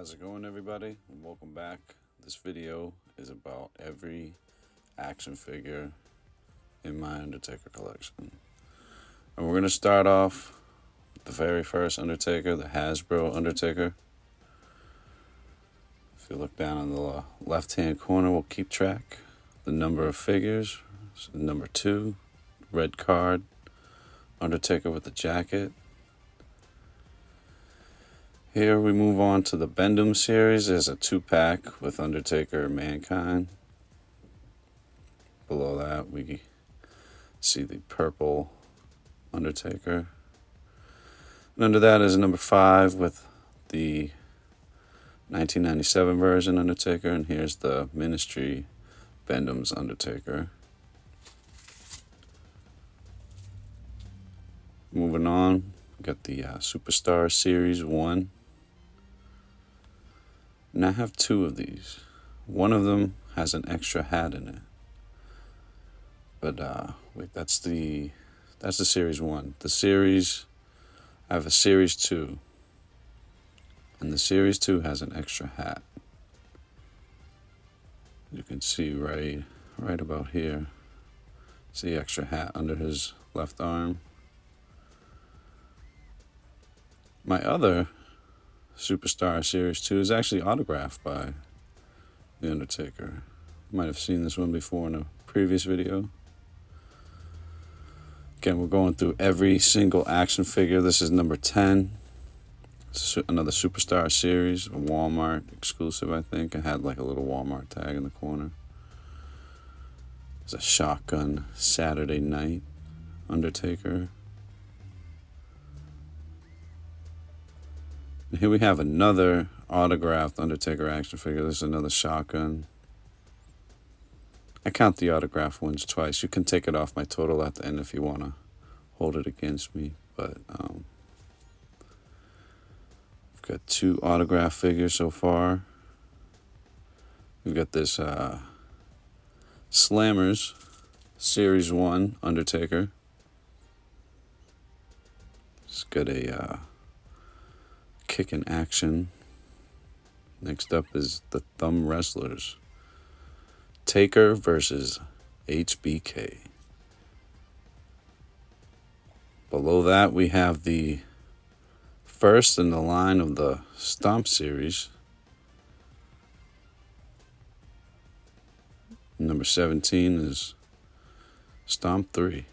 How's it going, everybody? And welcome back. This video is about every action figure in my Undertaker collection. And we're going to start off with the very first Undertaker, the Hasbro Undertaker. If you look down in the left-hand corner, we'll keep track. The number of figures, so number 2, red card, Undertaker with the jacket. Here we move on to the Bendham series. There's a 2-pack with Undertaker and Mankind. Below that we see the purple Undertaker. And under that is number 5 with the 1997 version Undertaker. And here's the Ministry Bendham's Undertaker. Moving on, we got the Superstar Series 1. And I have 2 of these. One of them has an extra hat in it. But wait, that's the Series 1. The series, I have a Series 2. And the Series 2 has an extra hat. You can see right about here. It's the extra hat under his left arm. My other Superstar Series 2 is actually autographed by The Undertaker. You might have seen this one before in a previous video. Again, we're going through every single action figure. This is number 10. Another Superstar Series, a Walmart exclusive, I think. It had like a little Walmart tag in the corner. There's a Shotgun Saturday Night Undertaker. And here we have another autographed Undertaker action figure. This is another Shotgun. I count the autographed ones twice. You can take it off my total at the end if you want to hold it against me. But I've got 2 autographed figures so far. We've got this Slammers Series 1 Undertaker. It's got a kick in action. Next up is the Thumb Wrestlers. Taker versus HBK. Below that we have the first in the line of the Stomp series. Number 17 is Stomp 3.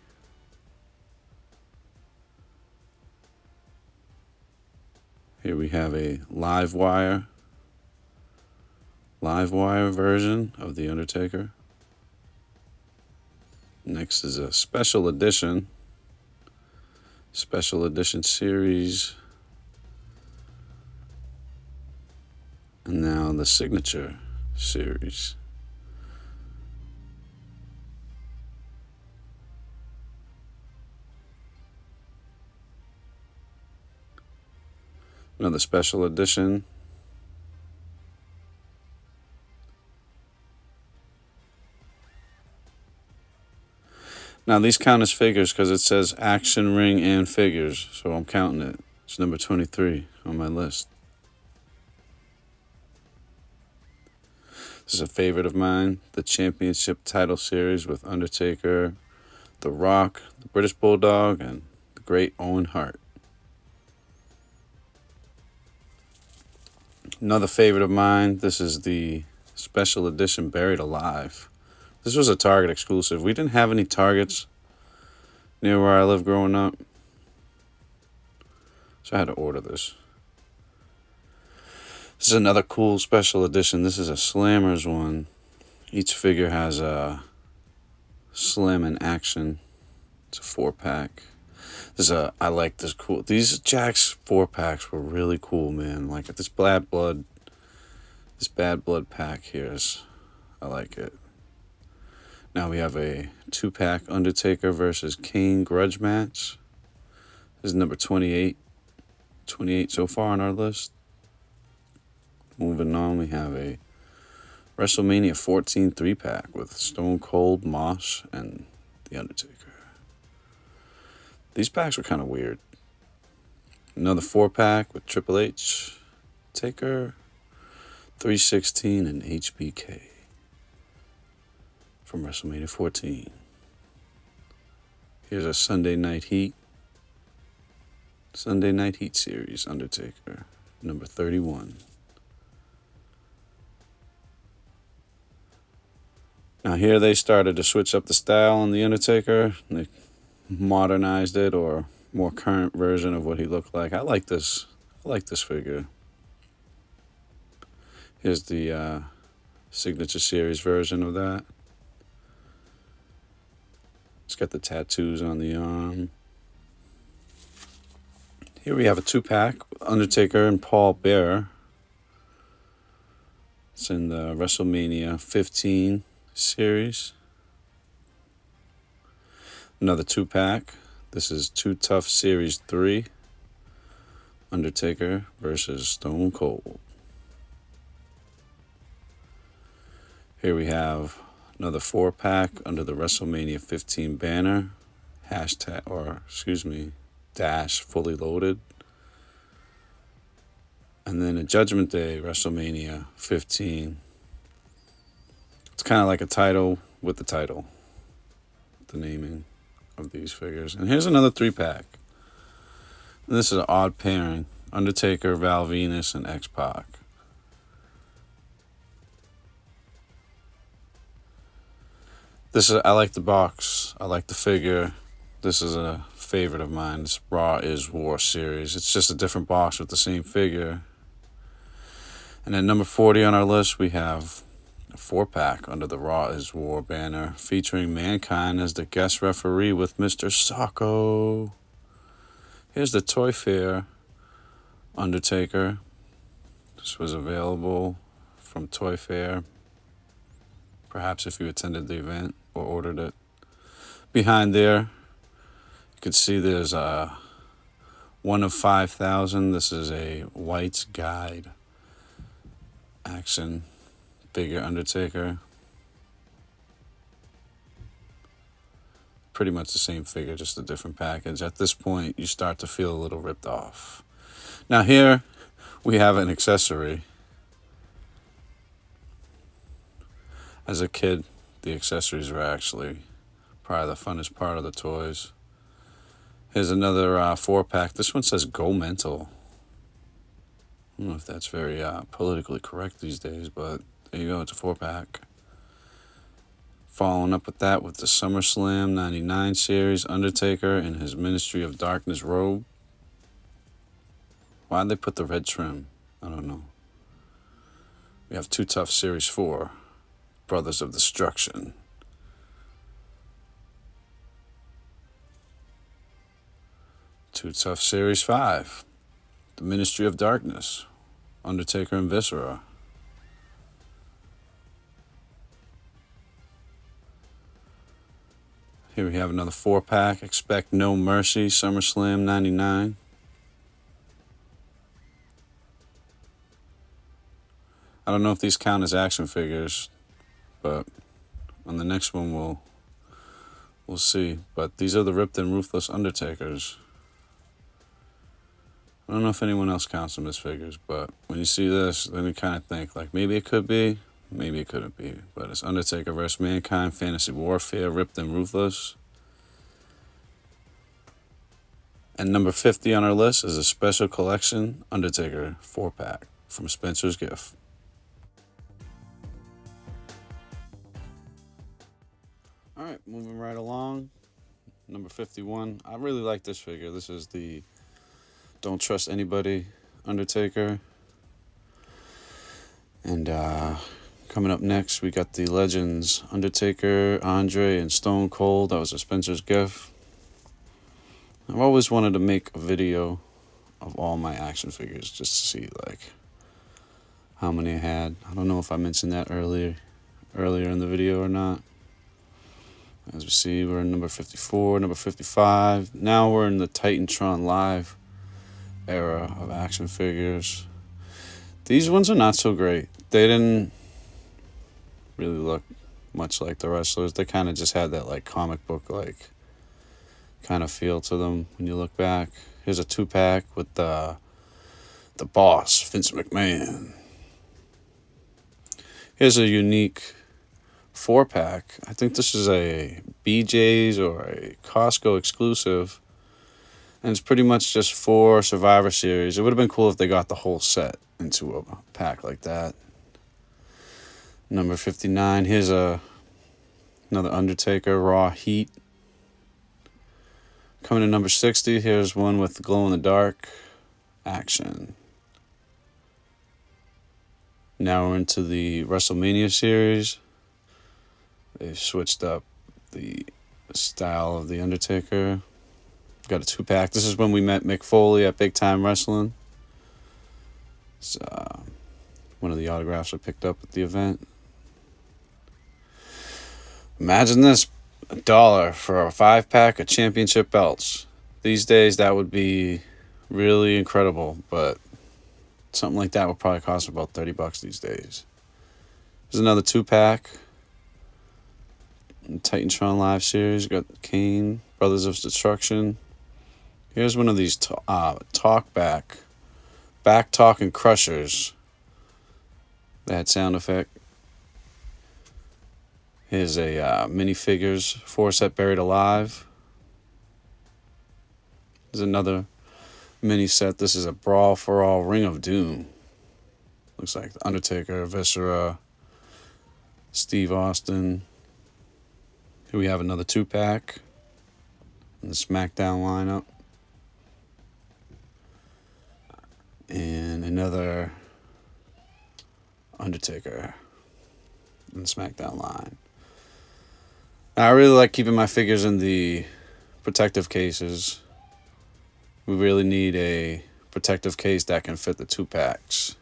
Here we have a live wire version of The Undertaker. Next is a special edition series. And now the Signature series. Another special edition. Now these count as figures because it says action ring and figures, so I'm counting it. It's number 23 on my list. This is a favorite of mine, the Championship Title Series with Undertaker, The Rock, the British Bulldog, and the great Owen Hart. Another favorite of mine, this is the special edition Buried Alive. This was a Target exclusive. We didn't have any Targets near where I lived growing up, so I had to order this. This is another cool special edition. This is a Slammers one. Each figure has a slam in action. It's a 4-pack. I like this cool. These Jakks 4-packs were really cool, man. Like this bad blood pack here I like it. Now we have a 2-pack Undertaker versus Kane grudge match. This is number 28. 28 so far on our list. Moving on, we have a Wrestlemania 14 3-pack with Stone Cold, Mosh, and The Undertaker. These packs were kind of weird. Another 4-pack with Triple H, Taker, 316 and HBK from WrestleMania 14. Here's a Sunday Night Heat Series Undertaker, number 31. Now here they started to switch up the style on the Undertaker. They modernized it, or more current version of what he looked like. I like this figure. Here's the Signature Series version of that. It's got the tattoos on the arm. Here we have a 2-pack, Undertaker and Paul Bearer. It's in the WrestleMania 15 series. Another 2-pack. This is Too Tough Series 3. Undertaker versus Stone Cold. Here we have another 4-pack under the WrestleMania 15 banner. Dash fully loaded. And then a Judgment Day WrestleMania 15. It's kind of like a title with the title. The naming of these figures. And here's another 3-pack. And this is an odd pairing. Undertaker, Val Venus, and X-Pac. I like the box. I like the figure. This is a favorite of mine. This Raw is War series. It's just a different box with the same figure. And at number 40 on our list, we have a 4-pack under the Raw is War banner, featuring Mankind as the guest referee with Mr. Socko. Here's the Toy Fair Undertaker. This was available from Toy Fair. Perhaps if you attended the event or ordered it. Behind there, you can see there's a 1 of 5,000. This is a White's Guide action figure Undertaker. Pretty much the same figure, just a different package. At this point, you start to feel a little ripped off. Now here, we have an accessory. As a kid, the accessories were actually probably the funnest part of the toys. Here's another 4-pack. This one says Go Mental. I don't know if that's very politically correct these days, but there you go, it's a 4-pack. Following up with that with the SummerSlam 99 series, Undertaker in his Ministry of Darkness robe. Why'd they put the red trim? I don't know. We have Too Tough Series 4, Brothers of Destruction. Too Tough Series 5, the Ministry of Darkness, Undertaker and Viscera. Here we have another 4-pack, Expect No Mercy, SummerSlam 99. I don't know if these count as action figures, but on the next one we'll see. But these are the ripped and ruthless Undertakers. I don't know if anyone else counts them as figures, but when you see this, then you kind of think, like, maybe it could be, maybe it couldn't be. But it's Undertaker vs. Mankind, Fantasy Warfare, ripped and ruthless. And number 50 on our list is a special collection Undertaker 4-pack from Spencer's Gift. All right, moving right along. Number 51. I really like this figure. This is the Don't Trust Anybody Undertaker. And coming up next, we got the Legends Undertaker, Andre, and Stone Cold. That was a Spencer's Gift. I've always wanted to make a video of all my action figures just to see like how many I had. I don't know if I mentioned that earlier in the video or not. As we see, we're in number 54, number 55. Now we're in the Titantron Live era of action figures. These ones are not so great. They didn't really look much like the wrestlers. They kind of just had that like comic book like kind of feel to them when you look back. Here's a 2-pack with the boss, Vince McMahon. Here's a unique 4-pack. I think this is a BJ's or a Costco exclusive. And it's pretty much just 4 Survivor Series. It would have been cool if they got the whole set into a pack like that. Number 59. Here's another Undertaker Raw Heat. Coming to number 60. Here's one with glow in the dark action. Now we're into the Wrestlemania series. They've switched up the style of the Undertaker. Got a 2-pack. This is when we met Mick Foley at Big Time Wrestling. It's, one of the autographs I picked up at the event. Imagine this, $1 for a 5-pack of championship belts. These days that would be really incredible, but something like that would probably cost about $30 these days. There's another 2-pack. Titantron Live series. Got Kane, Brothers of Destruction. Here's one of these back talking crushers. That sound effect. Here's a minifigures 4-set Buried Alive. There's another mini set. This is a Brawl for All Ring of Doom. Looks like the Undertaker, Viscera, Steve Austin. Here we have another 2-pack in the SmackDown lineup. And another Undertaker in the SmackDown line. Now, I really like keeping my figures in the protective cases. We really need a protective case that can fit the 2-packs.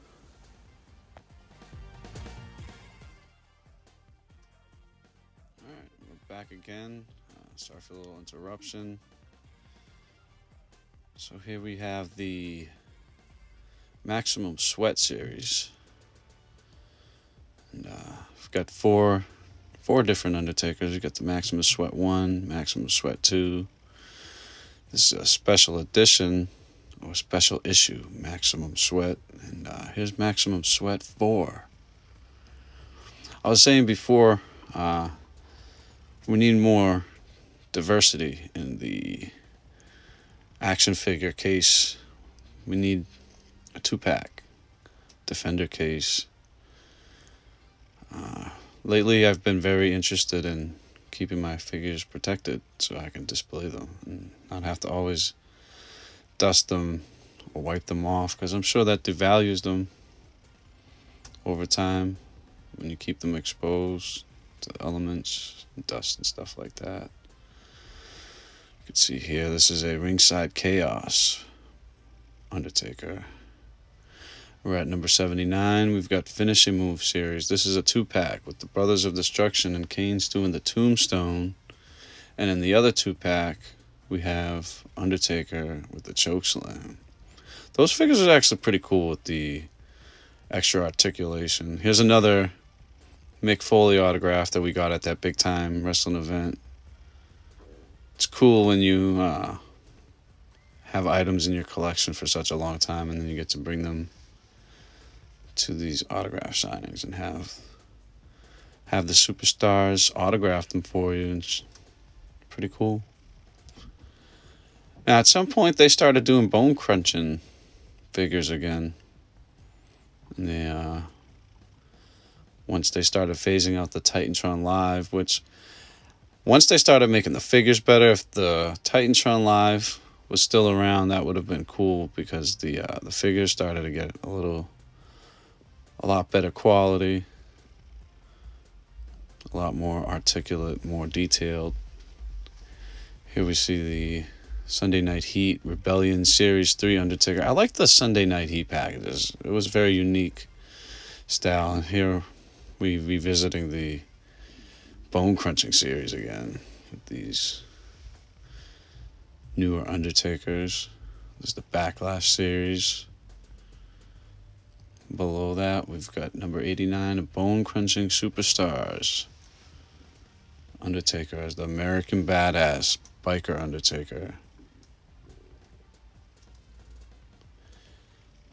Alright, we're back again. Sorry for the little interruption. So here we have the Maximum Sweat series. And we've got four different Undertakers. We've got the Maximum Sweat 1, Maximum Sweat 2. This is a special edition or special issue, Maximum Sweat. And here's Maximum Sweat 4. I was saying before, we need more diversity in the action figure case. We need a 2-pack Defender case. Lately, I've been very interested in keeping my figures protected so I can display them and not have to always dust them or wipe them off, because I'm sure that devalues them over time when you keep them exposed to elements, dust and stuff like that. You can see here, this is a Ringside Chaos Undertaker. We're at number 79. We've got Finishing Move series. This is a 2-pack with the Brothers of Destruction and Kane's doing the Tombstone. And in the other 2-pack, we have Undertaker with the Chokeslam. Those figures are actually pretty cool with the extra articulation. Here's another Mick Foley autograph that we got at that Big Time Wrestling event. It's cool when you have items in your collection for such a long time and then you get to bring them to these autograph signings and have the superstars autograph them for you. It's pretty cool. Now, at some point, they started doing bone crunching figures again. And once they started phasing out the Titantron Live, which once they started making the figures better, if the Titantron Live was still around, that would have been cool, because the figures started to get a lot better quality, a lot more articulate, more detailed. Here we see the Sunday Night Heat Rebellion Series 3 Undertaker. I like the Sunday Night Heat packages. It was very unique style. And here we revisiting the Bone Crunching series again with these newer Undertakers. This is the Backlash series. Below that, we've got number 89 of Bone Crunching Superstars. Undertaker as the American Badass Biker Undertaker.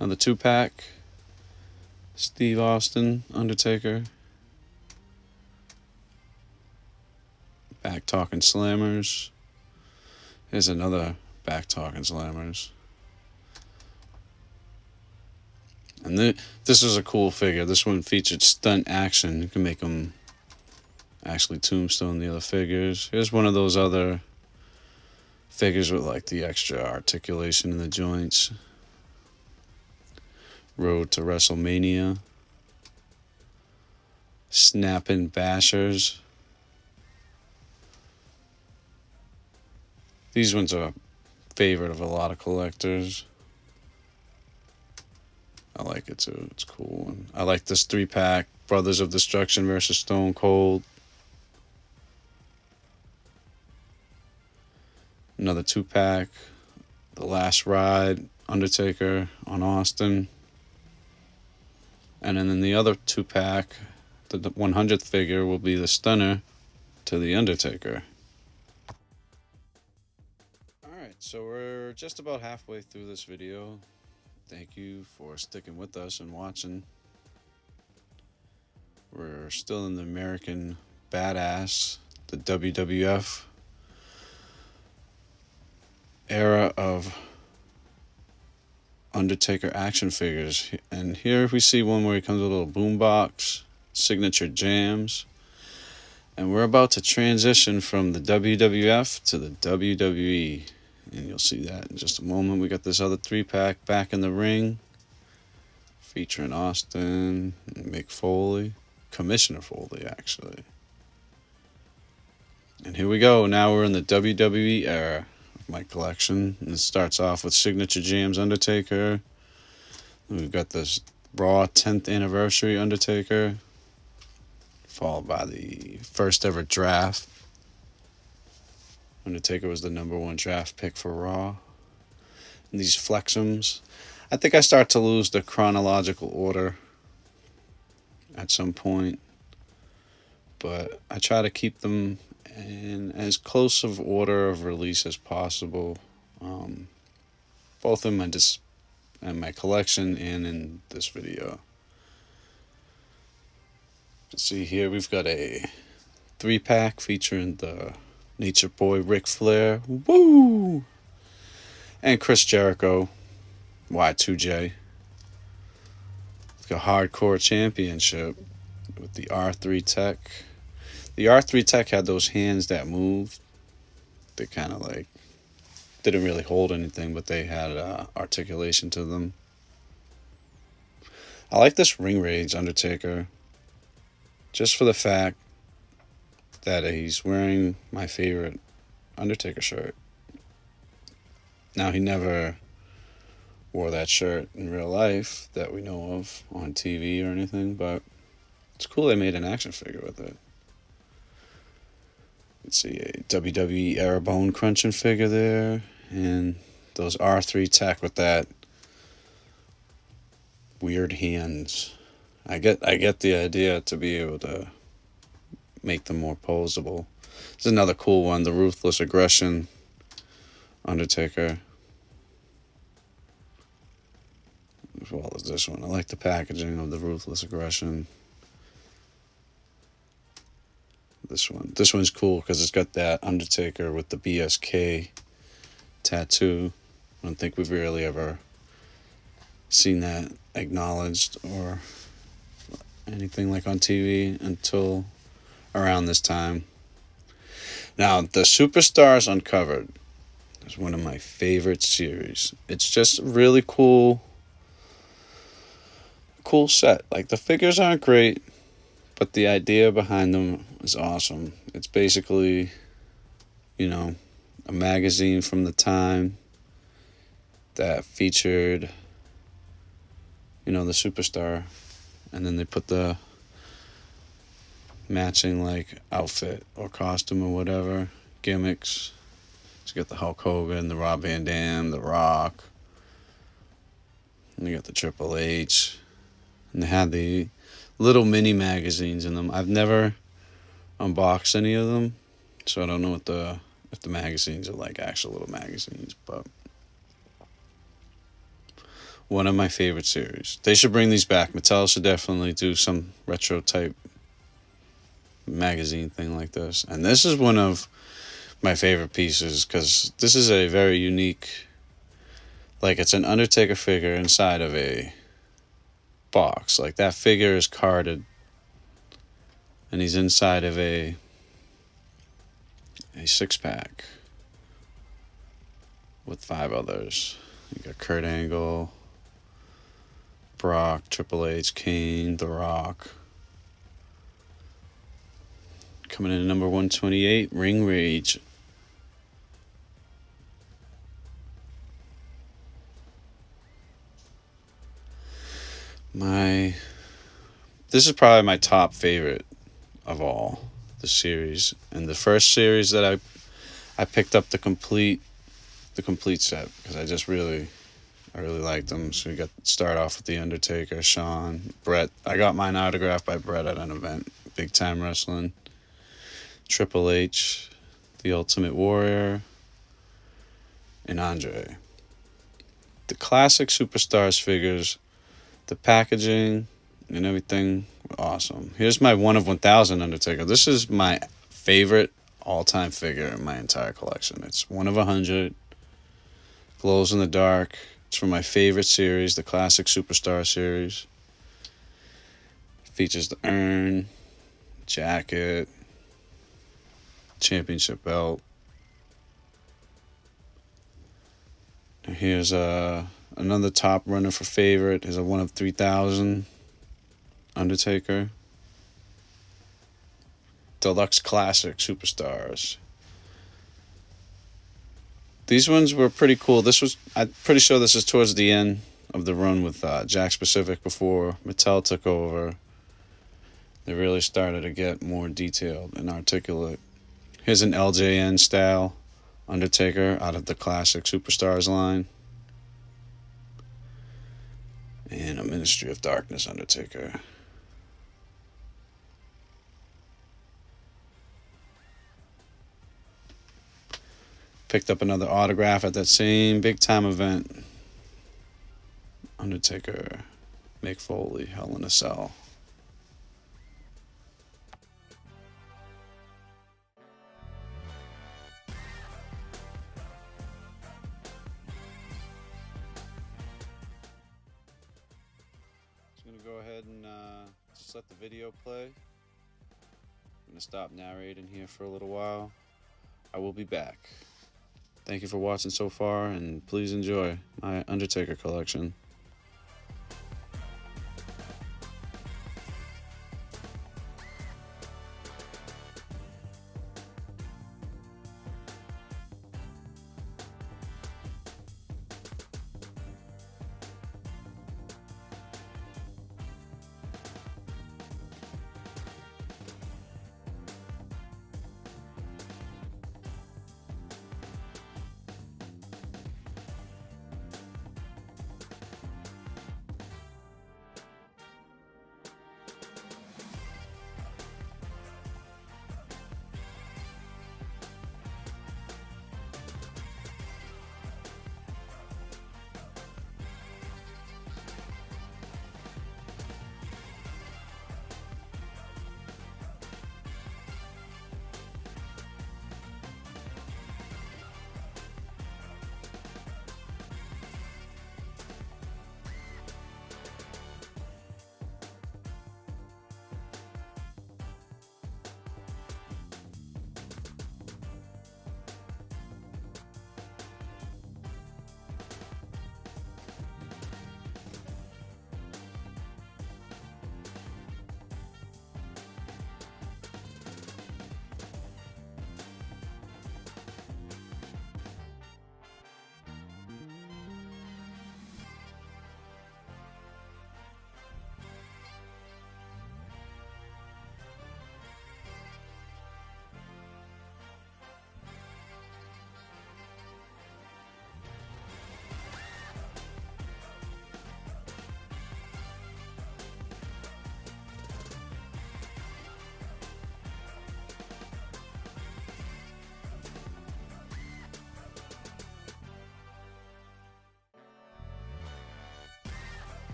Another 2-pack. Steve Austin Undertaker. Back Talking Slammers. Here's another Back Talking Slammers. And this was a cool figure. This one featured stunt action. You can make them actually tombstone the other figures. Here's one of those other figures with like the extra articulation in the joints. Road to Wrestlemania. Snapping Bashers. These ones are a favorite of a lot of collectors. I like it too. It's cool. And I like this 3-pack. Brothers of Destruction versus Stone Cold. Another 2-pack. The Last Ride. Undertaker on Austin. And then in the other 2-pack, the 100th figure will be the Stunner to the Undertaker. Alright, so we're just about halfway through this video. Thank you for sticking with us and watching. We're still in the American Badass, the WWF era of Undertaker action figures. And here we see one where he comes with a little boombox, signature jams. And we're about to transition from the WWF to the WWE. And you'll see that in just a moment. We got this other 3-pack back in the ring, featuring Austin and Mick Foley, Commissioner Foley, actually. And here we go. Now we're in the WWE era of my collection. And it starts off with Signature Jams Undertaker. And we've got this Raw 10th Anniversary Undertaker, followed by the first ever draft. Undertaker was the #1 draft pick for Raw. And these Flexums, I think I start to lose the chronological order at some point, but I try to keep them in as close of order of release as possible, both in my collection and in this video. You see here we've got a 3-pack featuring the Nature Boy Ric Flair, woo, and Chris Jericho, Y2J. It's a hardcore championship with the R3 Tech. The R3 Tech had those hands that moved. They kind of like didn't really hold anything, but they had articulation to them. I like this Ring Rage Undertaker, just for the fact that he's wearing my favorite Undertaker shirt. Now, he never wore that shirt in real life that we know of on TV or anything, but it's cool they made an action figure with it. You can see a WWE era bone crunching figure there, and those R3 Tech with that weird hands. I get the idea to be able to make them more posable. There's another cool one, the Ruthless Aggression Undertaker, as well as this one. I like the packaging of the Ruthless Aggression. This one's cool because it's got that Undertaker with the BSK tattoo. I don't think we've really ever seen that acknowledged or anything like on TV until around this time. Now, the Superstars Uncovered is one of my favorite series. It's just really cool set. Like, the figures aren't great, but the idea behind them is awesome. It's basically, a magazine from the time that featured, the superstar, and then they put the matching outfit or costume or whatever gimmicks. So you got the Hulk Hogan, the Rob Van Dam, the Rock, and you got the Triple H, and they had the little mini magazines in them. I've never unboxed any of them, so I don't know if the magazines are like actual little magazines, but one of my favorite series. They should bring these back. Mattel should definitely do some retro type magazine thing like this. And this is one of my favorite pieces because this is a very unique, like, it's an Undertaker figure inside of a box. Like, that figure is carded and he's inside of a 6-pack with 5 others. You got Kurt Angle, Brock, Triple H, Kane, The Rock. Coming in at number 128, Ring Rage. This is probably my top favorite of all the series. And the first series that I picked up the complete set because I really liked them. So we got start off with The Undertaker, Shawn, Brett. I got mine autographed by Brett at an event, Big Time Wrestling. Triple H, The Ultimate Warrior, and Andre. The classic Superstars figures, the packaging and everything were awesome. Here's my 1 of 1,000 Undertaker. This is my favorite all-time figure in my entire collection. It's 1 of 100, glows in the dark. It's from my favorite series, the classic Superstar series. It features the urn, jacket, championship belt. And here's another top runner for favorite. Here's a 1 of 3,000 Undertaker. Deluxe Classic Superstars. These ones were pretty cool. I'm pretty sure this is towards the end of the run with Jakks Pacific before Mattel took over. They really started to get more detailed and articulate. Here's an LJN style Undertaker out of the classic Superstars line. And a Ministry of Darkness Undertaker. Picked up another autograph at that same big time event. Undertaker, Mick Foley, Hell in a Cell. Go ahead and just let the video play. I'm going to stop narrating here for a little while. I will be back. Thank you for watching so far, and please enjoy my Undertaker collection.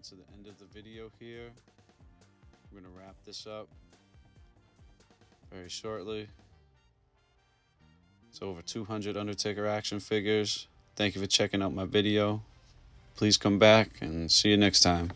come to the end of the video here. We're going to wrap this up very shortly. It's over 200 Undertaker action figures. Thank you for checking out my video. Please come back and see you next time.